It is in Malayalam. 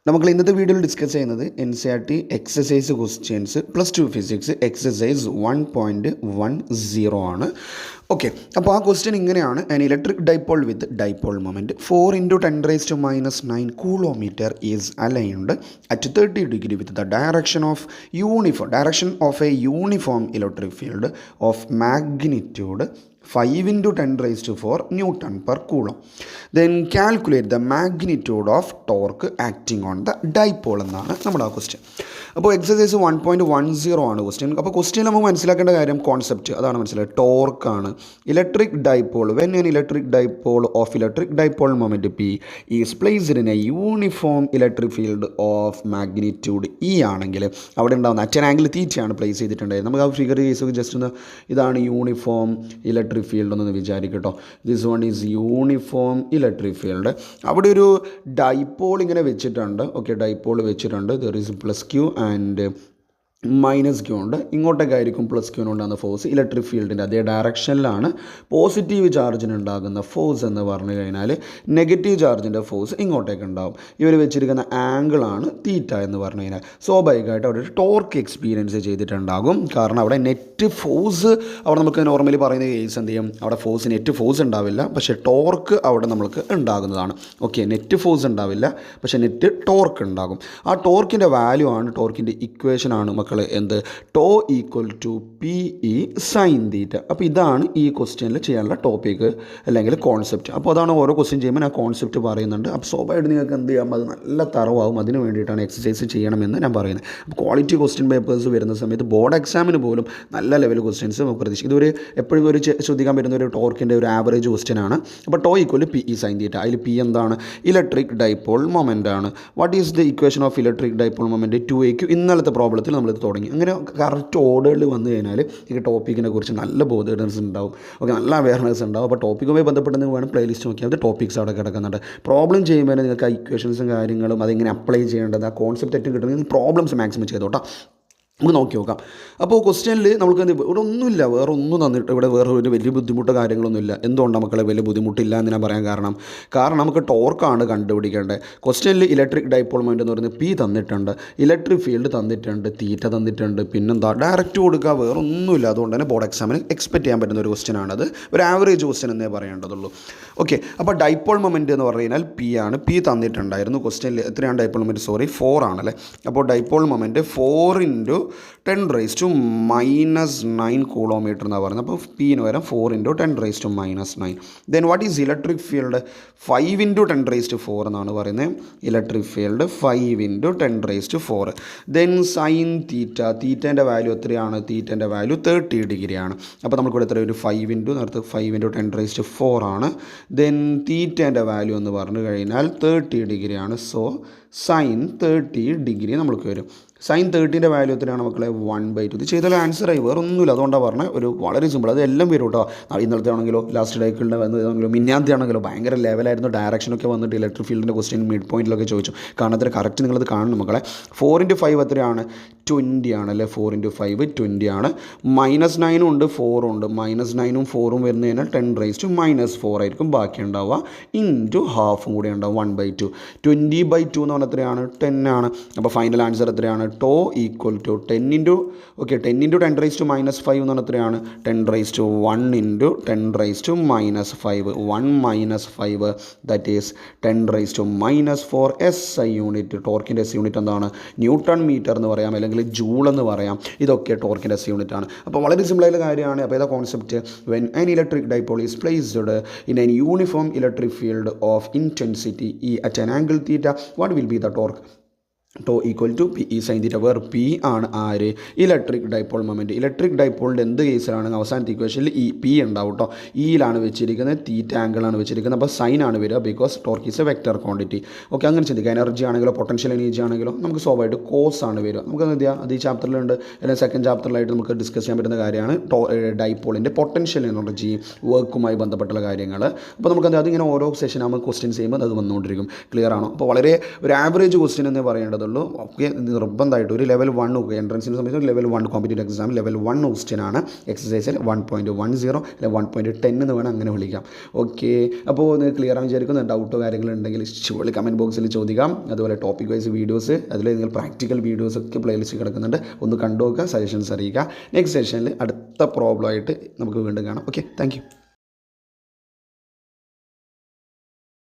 നമുക്ക് ഇന്നത്തെ വീഡിയോയിൽ ഡിസ്കസ് ചെയ്യുന്നത് NCERT exercise questions +2 physics exercise 1.10 ആണ്. ഓക്കെ, അപ്പോൾ ആ ക്വസ്റ്റ്യൻ ഇങ്ങനെയാണ്. An electric dipole with dipole moment 4 × 10⁻⁹ coulomb metre is aligned at 30 degree with the direction of a uniform electric field of magnitude 5 × 10⁴ Newton per coulomb. Then calculate the magnitude of torque acting on the dipole എന്നാണ് നമ്മുടെ ആ ക്വസ്റ്റ്യൻ. അപ്പോൾ എക്സസൈസ് 1.10 ആണ് ക്വസ്റ്റ്യൻ. അപ്പോൾ ക്വസ്റ്റ്യൻ നമുക്ക് മനസ്സിലാക്കേണ്ട കാര്യം കോൺസെപ്റ്റ് അതാണ് മനസ്സിലായത്. ടോർക്കാണ് electric dipole when an electric dipole of electric dipole moment P is placed in a uniform electric field of magnitude E ആണെങ്കിൽ അവിടെ ഉണ്ടാകുന്ന അറ്റ് ആൻ ആംഗിൾ തീറ്റയാണ് പ്ലേസ് ചെയ്തിട്ടുണ്ടായത്. നമുക്ക് ആ ഫിഗർ കേസ് ജസ്റ്റ് ഒന്ന് ഇതാണ് യൂണിഫോം ഇലക്ട്രിക് ഫീൽഡ് എന്ന് വിചാരിക്കട്ടോ. This one is uniform electric field. അവിടെ ഒരു ഡൈപോൾ ഇങ്ങനെ വെച്ചിട്ടുണ്ട്. ഓക്കെ, ഡൈപോൾ വെച്ചിട്ടുണ്ട്. There is +Q and -Q ഉണ്ട്. ഇങ്ങോട്ടേക്കായിരിക്കും +Q ഉണ്ടാകുന്ന ഫോഴ്സ്. ഇലക്ട്രിക് ഫീൽഡിൻ്റെ അതേ ഡയറക്ഷനിലാണ് പോസിറ്റീവ് ചാർജിന് ഉണ്ടാകുന്ന ഫോഴ്സ് എന്ന് പറഞ്ഞു കഴിഞ്ഞാൽ നെഗറ്റീവ് ചാർജിൻ്റെ ഫോഴ്സ് ഇങ്ങോട്ടേക്ക് ഉണ്ടാകും. ഇവർ വെച്ചിരിക്കുന്ന ആംഗിളാണ് തീറ്റ എന്ന് പറഞ്ഞു കഴിഞ്ഞാൽ സ്വാഭാവികമായിട്ട് അവിടെ ഒരു ടോർക്ക് എക്സ്പീരിയൻസ് ചെയ്തിട്ടുണ്ടാകും. കാരണം അവിടെ നെറ്റ് ഫോഴ്സ് അവിടെ നമുക്ക് നോർമലി പറയുന്ന കേസ് എന്ത് ചെയ്യും, അവിടെ നെറ്റ് ഫോഴ്സ് ഉണ്ടാവില്ല, പക്ഷേ ടോർക്ക് അവിടെ നമുക്ക് ഉണ്ടാകുന്നതാണ്. ഓക്കെ, നെറ്റ് ഫോഴ്സ് ഉണ്ടാവില്ല, പക്ഷേ നെറ്റ് ടോർക്ക് ഉണ്ടാകും. ആ ടോർക്കിൻ്റെ വാല്യൂ ആണ്, ടോർക്കിൻ്റെ ഇക്വേഷനാണ് എന്ത് ടോ = PE sin θ. അപ്പോൾ ഇതാണ് ഈ ക്വസ്റ്റ്യനിൽ ചെയ്യാനുള്ള ടോപ്പിക്ക് അല്ലെങ്കിൽ കോൺസെപ്റ്റ്. അപ്പോൾ അതാണ് ഓരോ ക്വസ്റ്റ്യൻ ചെയ്യുമ്പോൾ ആ കോൺസെപ്റ്റ് പറയുന്നുണ്ട്. അപ്പോൾ സ്വാഭാവികമായിട്ട് നിങ്ങൾക്ക് എന്ത് ചെയ്യാം, അത് നല്ല തറവാകും. അതിന് വേണ്ടിയിട്ടാണ് എക്സസൈസ് ചെയ്യണമെന്ന് ഞാൻ പറയുന്നത്. അപ്പോൾ ക്വാളിറ്റി ക്വസ്റ്റ്യൻ പേപ്പേഴ്സ് വരുന്ന സമയത്ത് ബോർഡ് എക്സാമിന് പോലും നല്ല ലെവൽ ക്വസ്റ്റ്യൻസ് നമുക്ക് പ്രതീക്ഷിക്കും. ഇതൊരു എപ്പോഴും ഒരു ശ്രദ്ധിക്കാൻ പറ്റുന്ന ഒരു ടോർക്കിൻ്റെ ഒരു ആവറേജ് ക്വസ്റ്റ്യൻ ആണ്. അപ്പോൾ ടോ = PE sin θ. അതിൽ P എന്താണ്, ഇലക്ട്രിക് ഡൈപോൾ മൊമെൻ്റ് ആണ്. What is the equation of electric dipole moment 2AQ. ഇന്നലത്തെ പ്രോബ്ലത്തിൽ നമ്മൾ തുടങ്ങി. അങ്ങനെ കറക്റ്റ് ഓർഡറിൽ വന്നു കഴിഞ്ഞാൽ ഈ ടോപ്പിക്കിനെ കുറിച്ച് നല്ല ബോധേഡൻസ് ഉണ്ടാവും. ഓക്കെ, നല്ല അവയർനെസ് ഉണ്ടാവും. അപ്പോൾ ടോപ്പിക്കുമായി ബന്ധപ്പെട്ട് നിങ്ങൾ വേണം പ്ലേലിസ്റ്റ് നോക്കിയാൽ അത് ടോപ്പിക്സ് അവിടെ കിടക്കുന്നുണ്ട്. പ്രോബ്ലം ചെയ്യുമ്പോൾ നിങ്ങൾക്ക് ആ ഇക്വേഷൻസും കാര്യങ്ങളും അതെങ്ങനെ അപ്ലൈ ചെയ്യേണ്ടത്, ആ കോൺസെപ്റ്റ് ഏറ്റവും കിട്ടുന്നത് പ്രോബ്ലംസ് മാക്സിമം ചെയ്തോട്ടോ. നമുക്ക് നോക്കി നോക്കാം. അപ്പോൾ ക്വസ്റ്റ്യനിൽ നമുക്ക് ഇവിടെ ഒന്നുമില്ല, വേറെ ഒന്നും തന്നിട്ട് ഇവിടെ വേറെ ഒരു വലിയ ബുദ്ധിമുട്ടോ കാര്യങ്ങളൊന്നുമില്ല. എന്തുകൊണ്ടാണ് മക്കളെ വലിയ ബുദ്ധിമുട്ടില്ല എന്ന് ഞാൻ പറയാൻ കാരണം നമുക്ക് ടോർക്കാണ് കണ്ടുപിടിക്കേണ്ടത്. ക്വസ്റ്റ്യനിൽ ഇലക്ട്രിക് ഡൈപോൾ മൊമെൻറ്റ് എന്ന് പറയുന്നത് P തന്നിട്ടുണ്ട്, ഇലക്ട്രിക് ഫീൽഡ് തന്നിട്ടുണ്ട്, തീറ്റ തന്നിട്ടുണ്ട്, പിന്നെന്താ ഡയറക്റ്റ് കൊടുക്കുക, വേറെ ഒന്നുമില്ല. അതുകൊണ്ട് തന്നെ ബോർഡ് എക്സാമിന് എക്സ്പെക്റ്റ് ചെയ്യാൻ പറ്റുന്ന ഒരു ക്വസ്റ്റ്യൻ ആണത്. ഒരു ആവറേജ് ക്വസ്റ്റ്യൻ എന്നേ പറയേണ്ടതുള്ളൂ. ഓക്കെ, അപ്പോൾ ഡൈപോൾ മൊമെൻറ്റ് എന്ന് പറഞ്ഞു കഴിഞ്ഞാൽ P ആണ്. P തന്നിട്ടുണ്ടായിരുന്നു ക്വസ്റ്റ്യനിൽ. എത്രയാണ് ഡൈപോൾ മൊമെൻറ്റ്? 4 ആണല്ലേ. അപ്പോൾ ഡൈപോൾ മൊമെൻറ്റ് 4 × 10⁻⁹ കൂളോമീറ്റർ എന്നാണ് പറയുന്നത്. അപ്പോൾ Pന് പകരം 4 × 10⁻⁹. Then what is electric field? 5 × 10⁴ എന്നാണ് പറയുന്നത്. Electric field 5 × 10⁴. Then sine theta. തീറ്റേൻ്റെ വാല്യൂ എത്രയാണ്? തീറ്റേൻ്റെ വാല്യൂ 30 ഡിഗ്രിയാണ്. അപ്പോൾ നമുക്കിവിടെ എത്ര ഒരു 5 × 10⁴ ആണ്. ദെൻ തീറ്റേൻ്റെ വാല്യൂ എന്ന് പറഞ്ഞു കഴിഞ്ഞാൽ 30 ഡിഗ്രിയാണ്. സോ സൈൻ 30 ഡിഗ്രി നമ്മൾക്ക് വരും. സൈൻ 30ൻ്റെ വാല്യൂ എത്രയാണ് മക്കളെ? 1/2. ഇത് ചെയ്താൽ ആൻസറായി, വേറെ ഒന്നുമില്ല. അതുകൊണ്ടാണ് പറഞ്ഞത് ഒരു വളരെ സിമ്പിൾ. അത് എല്ലാം വരും കേട്ടോ. ഇന്നലത്തെ ആണെങ്കിലോ ലാസ്റ്റ് ഡൈക്കിളിൻ്റെ വന്നതാണെങ്കിലോ മിന്നാന്തി ആണെങ്കിലോ ഭയങ്കര ലെവലായിരുന്നു. ഡയറക്ഷനൊക്കെ വന്നിട്ട് ഇലക്ട്രിക് ഫീൽഡിൻ്റെ ക്വസ്റ്റ്യൻ മിഡ് പോയിന്റിലൊക്കെ ചോദിച്ചു. കാരണം അത്ര കറക്റ്റ് നിങ്ങളത് കാണണം മക്കളെ. 4 × 5 എത്രയാണ്? 20 ആണല്ലേ. 4 × 5 20 ആണ്. -9 ഉണ്ട്, 4 ഉണ്ട്. -9ഉം 4ഉം വരുന്ന കഴിഞ്ഞാൽ 10⁻⁻4 ആയിരിക്കും ബാക്കി ഉണ്ടാവുക. × ഹാഫും കൂടി ഉണ്ടാവും 1/2. 20/2 എന്ന് പറഞ്ഞാൽ എത്രയാണ്? 10 ആണ്. അപ്പോൾ ഫൈനൽ ആൻസർ എത്രയാണ്? ടോ = 10 × 10⁻⁻5 എന്ന് പറഞ്ഞാൽ എത്രയാണ്? 10⁻1 × 10⁻⁻5. 1 - 5 ദാറ്റ് ഈസ് 10⁻⁻4 SI യൂണിറ്റ്. ടോർക്കിൻ്റെ SI യൂണിറ്റ് എന്താണ്? ന്യൂട്ടൺ മീറ്റർ എന്ന് പറയാം, അല്ലെങ്കിൽ ജൂൾ എന്ന് പറയാം. ഇതൊക്കെ ടോർക്കിൻ്റെ SI യൂണിറ്റ് ആണ്. അപ്പോൾ വളരെ സിമ്പിളായിട്ടുള്ള കാര്യമാണ്. അപ്പോൾ ഏതാ concept? When an electric dipole is placed in an uniform electric field of intensity E at an angle θ, what will be the torque? Tau = PE sin θ, where P ആണ് ആര്? Electric dipole moment. ഇലക്ട്രിക് ഡൈപോളിൻ്റെ എന്ത് കേസിലാണ് അവസാനത്തെ ഇക്വേഷനിൽ P ഉണ്ടാവും കേട്ടോ. ഇയിലാണ് വെച്ചിരിക്കുന്നത്, തീറ്റ ആംഗിളാണ് വെച്ചിരിക്കുന്നത്. അപ്പോൾ സൈൻ ആണ് വരിക, because torque is A vector quantity. Okay, അങ്ങനെ ചിന്തിക്കുക. എനർജി ആണെങ്കിലോ പൊട്ടൻഷ്യൽ എനർജി ആണെങ്കിലോ നമുക്ക് സ്വാഭാവികമായിട്ട് കോസ് ആണ് വരിക. നമുക്ക് എന്ത് ചെയ്യാം, അത് ഈ ചാപ്റ്ററിലുണ്ട്, അല്ലെങ്കിൽ സെക്കൻഡ് ചാപ്റ്ററിലായിട്ട് നമുക്ക് ഡിസ്കസ് ചെയ്യാൻ പറ്റുന്ന കാര്യമാണ് ഡൈപോളിൻ്റെ പൊട്ടൻഷ്യൽ എനർജി വർക്കുമായി ബന്ധപ്പെട്ടുള്ള കാര്യങ്ങൾ. അപ്പോൾ നമുക്ക് അതിങ്ങനെ ഓരോ സെഷൻ ആകുമ്പോൾ ക്വസ്റ്റ്യൻസ് ചെയ്യുമ്പോൾ അത് വന്നുകൊണ്ടിരിക്കും. ക്ലിയർ ആണോ? അപ്പോൾ വളരെ ഒരു ആവറേജ് ക്വസ്റ്റ്യൻ എന്ന് പറയേണ്ടത് എന്നുള്ളതുള്ളൂ. ഓക്കെ, നിർബന്ധമായിട്ട് ഒരു ലെവൽ 1 എൻട്രൻസിനെ സംബന്ധിച്ച് level 1 competitive exam level 1 question ആണ്. എക്സസൈസിൽ 1.10 അല്ലെങ്കിൽ 1.10 എന്ന് വേണം അങ്ങനെ വിളിക്കാം. ഓക്കെ, അപ്പോൾ നിങ്ങൾ ക്ലിയർ ആണെന്ന് വിചാരിക്കുന്നു. ഡൗട്ടോ കാര്യങ്ങളുണ്ടെങ്കിൽ ഷുവർലി കമൻറ്റ് ബോക്സിൽ ചോദിക്കാം. അതുപോലെ ടോപ്പിക് വൈസ് വീഡിയോസ്, അതിൽ നിങ്ങൾ പ്രാക്ടിക്കൽ വീഡിയോസ് ഒക്കെ പ്ലേലിസ്റ്റ് കിടക്കുന്നുണ്ട്, ഒന്ന് കണ്ടു നോക്കുക, സജഷൻസ് അറിയിക്കുക. നെക്സ്റ്റ് സെഷനിൽ അടുത്ത പ്രോബ്ലം ആയിട്ട് നമുക്ക് വീണ്ടും കാണാം. Okay, thank you.